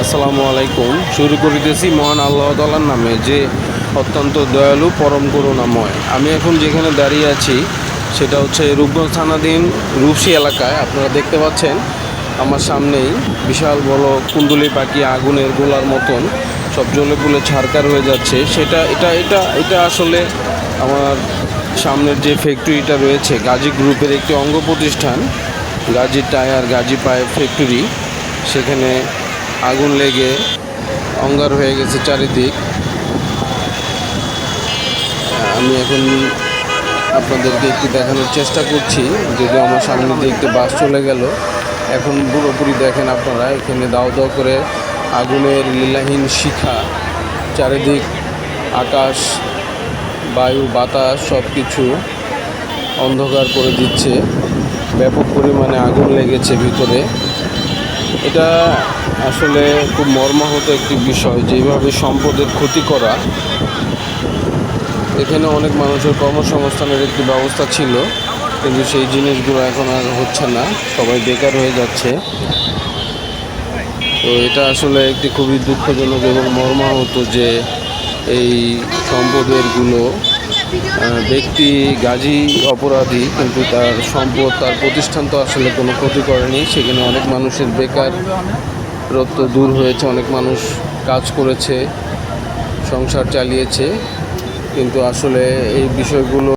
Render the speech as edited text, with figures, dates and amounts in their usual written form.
আসসালামু আলাইকুম। শুরু করিতেছি মহান আল্লাহ তাআলার নামে, যে অত্যন্ত দয়ালু পরম করুণাময়। আমি এখন যেখানে দাঁড়িয়ে আছি সেটা হচ্ছে রূপগঞ্জ থানাধীন রূপসী এলাকায়। আপনারা দেখতে পাচ্ছেন আমার সামনেই বিশাল বড় কুণ্ডলী পাখি আগুনের গোলার মতন সব জ্বলে পুড়ে ছারখার হয়ে যাচ্ছে। সেটা এটা এটা এটা আসলে আমার সামনের যে ফ্যাক্টরিটা রয়েছে গাজী গ্রুপের একটি অঙ্গ প্রতিষ্ঠান, Gazi tyre Gazi pipe factory. সেখানে আগুন লেগে অঙ্গার হয়ে গেছে চারিদিক। আমি এখন আপনাদেরকে একটু দেখানোর চেষ্টা করছি, যদিও আমার সামনে দিয়ে একটি বাস চলে গেল। এখন পুরোপুরি দেখেন আপনারা, এখানে দাও দাও করে আগুনের লীলাহীন শিখা, চারিদিক আকাশ বায়ু বাতাস সব কিছু অন্ধকার করে দিচ্ছে। ব্যাপক পরিমাণে আগুন লেগেছে ভিতরে। এটা আসলে খুব মর্মাহত একটি বিষয়, যেভাবে সম্পদের ক্ষতি করা। এখানে অনেক মানুষের কর্মসংস্থানের একটি ব্যবস্থা ছিল, কিন্তু সেই জিনিসগুলো এখন আর হচ্ছে না, সবাই বেকার হয়ে যাচ্ছে। তো এটা আসলে একটি খুবই দুঃখজনক এবং মর্মাহত যে এই সম্পদেরগুলো ব্যক্তি গাজী অপরাধী, কিন্তু তার সম্পদ তার প্রতিষ্ঠান তো আসলে কোনো ক্ষতি করেনি। সেখানে অনেক মানুষের বেকারত্ব দূর হয়েছে, অনেক মানুষ কাজ করেছে, সংসার চালিয়েছে। কিন্তু আসলে এই বিষয়গুলো